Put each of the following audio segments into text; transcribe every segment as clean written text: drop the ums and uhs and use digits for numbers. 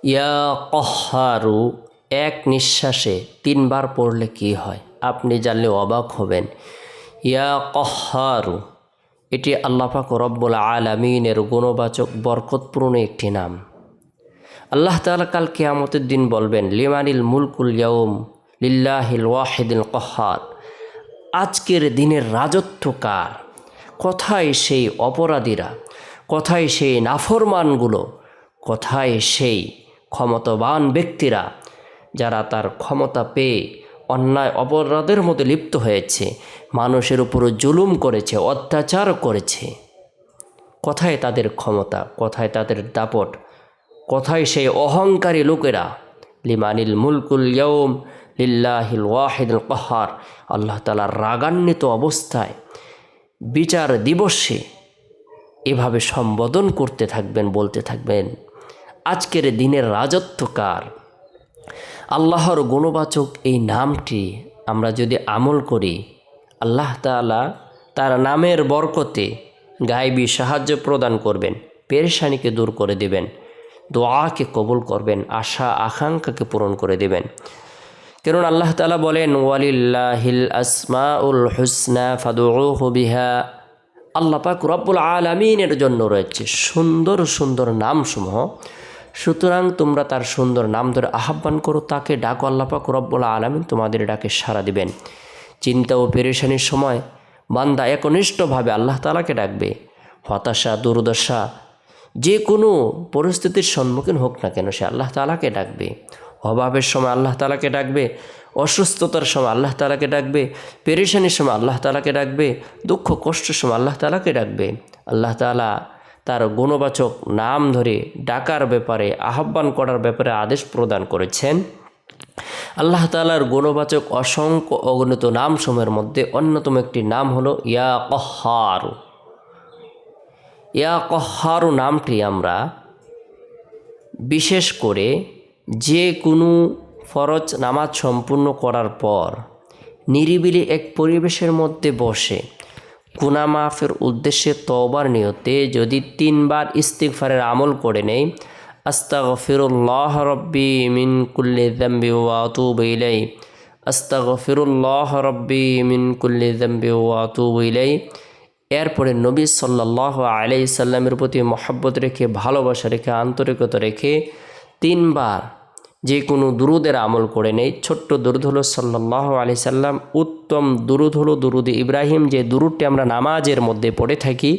ইয়া কহ্হারু এক নিঃশ্বাসে 3বার পড়লে কি হয় আপনি জানলে অবাক হবেন। ইয়া কহ্হারু এটি আল্লাহ পাক রব্বুল আলামিনের গুণবাচক বরকতপূর্ণ একটি নাম। আল্লাহ তাআলা কাল কিয়ামতের দিন বলবেন, লিমানিল মুলকুল ইয়াউম লিল্লাহিল ওয়াহিদিল কহ্হার। আজকের দিনের রাজত্ব কার? কোথায় সেই অপরাধীরা? কোথায় সেই নাফরমানগুলো? কোথায় সেই ক্ষমতাবান ব্যক্তিরা যারা তার ক্ষমতা পেয়ে অন্যায় অপরাধের মধ্যে লিপ্ত হয়েছে, মানুষের উপর জুলুম করেছে, অত্যাচার করেছে? কোথায় তাদের ক্ষমতা? কোথায় তাদের দাপট? কোথায় সেই অহংকারী লোকেরা? লিমানিল মুলকুল ইয়াউম লিল্লাহিল ওয়াহিদুল কহ্হার। আল্লাহ তাআলা রাগান্বিত অবস্থায় বিচার দিবসে এভাবে সম্বোধন করতে থাকবেন, বলতে থাকবেন, আজকের দিনের রাজত্ব কার? আল্লাহর গুণবাচক এই নামটি আমরা যদি আমল করি, আল্লাহ তাআলা তার নামের বরকতে গায়বী সাহায্য প্রদান করবেন, পেরেশানিকে দূর করে দেবেন, দোয়াকে কবুল করবেন, আশা আকাঙ্ক্ষাকে পূরণ করে দেবেন। কারণ আল্লাহ তাআলা বলেন, ওয়ালিল্লাহিল আসমাউল হুসনা ফাদউহু বিহা। আল্লাহ পাক রব্বুল আলামিনের জন্য রয়েছে সুন্দর সুন্দর নামসমূহ, সুতরাং তোমরা তার সুন্দর নাম ধরে আহ্বান করো, তাকে ডাকো, আল্লাহ পাক রব্বুল আলামিন তোমাদের ডাকে সাড়া দিবেন। চিন্তা ও পেরেশানির সময় বান্দা একনিষ্ঠভাবে আল্লাহ তাআলাকে ডাকবে। হতাশা, দুর্দশা, যে কোনো পরিস্থিতির সম্মুখীন হোক না কেন, সে আল্লাহ তাআলাকে ডাকবে। অভাবের সময় আল্লাহ তাআলাকে ডাকবে, অসুস্থতার সময় আল্লাহ তাআলাকে ডাকবে, পেরেশানির সময় আল্লাহ তাআলাকে ডাকবে, দুঃখ কষ্টের সময় আল্লাহ তাআলাকে ডাকবে। আল্লাহ তাআলা তার গুণবাচক নাম ধরে ডাকার ব্যাপারে, আহ্বান করার ব্যাপারে আদেশ প্রদান করেছেন। আল্লাহ তাআলার গুণবাচক অসংখ্য অগণিত নামসমূহের মধ্যে অন্যতম একটি নাম হলো ইয়া কহ্হারু। ইয়া কহ্হারু নামটি আমরা বিশেষ করে যে কোনো ফরজ নামাজ সম্পূর্ণ করার পর নিরিবিলি এক পরিবেশের মধ্যে বসে গুনাহ মাফের উদ্দেশ্যে তওবার নিয়তে যদি 3বার ইস্তিগফারের আমল করে নেই, আস্তাগফিরুল্লাহ রব্বি মিন কুল্লি যামবি ওয়া আতুবু ইলাইহি, আস্তাগফিরুল্লাহ রব্বি মিন কুল্লি যামবি ওয়া আতুবু ইলাইহি, এরপরে নবী সাল্লাল্লাহু আলাইহি সাল্লামের প্রতি মহব্বত রেখে, ভালোবাসা রেখে, আন্তরিকতা রেখে 3বার যে কোনো দুরুদের আমল করে নেই। ছোট্ট দুরুদ হলো সাল্লাল্লাহু আলাইহি সাল্লাম, উত্তম দুরুদ হলো দুরুদে ইব্রাহিম, যে দুরুদটি আমরা নামাজের মধ্যে পড়ে থাকি,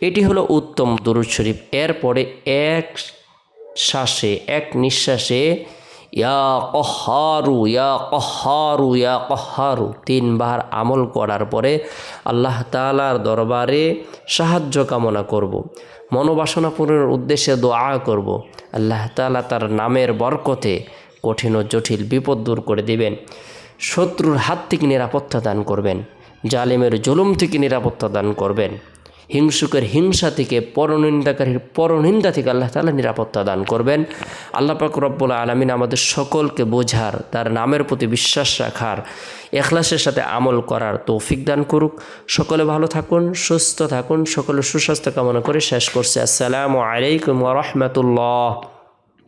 এটি হলো উত্তম দুরুদ শরীফ। এরপরে এক শ্বাসে, এক নিঃশ্বাসে ইয়া কহ্হারু ইয়া কহ্হারু ইয়া কহ্হারু 3বার আমল করার পরে আল্লাহ তাআলার দরবারে সাহায্য কামনা করব, মনোবাসনা পূরণের উদ্দেশ্যে দোয়া করব। আল্লাহ তাআলা তার নামের বরকতে কঠিন ও জটিল বিপদ দূর করে দিবেন, শত্রুর হাত থেকে নিরাপত্তা দান করবেন, জালিমের জুলুম থেকে নিরাপত্তা দান করবেন, হিংসুকের হিংসা থেকে, পরনিন্দাকারীর পরনিন্দা থেকে আল্লাহ তাআলা নিরাপত্তা দান করবেন। আল্লাহ পাক রব্বুল আলামিন আমাদের সকলকে বোঝার, তার নামের প্রতি বিশ্বাস রাখার, ইখলাসের সাথে আমল করার তৌফিক দান করুক। সকলে ভালো থাকুন, সুস্থ থাকুন, সকলে সুস্বাস্থ্য কামনা করে শেষ করছে। আসসালামু আলাইকুম ওয়া রাহমাতুল্লাহ।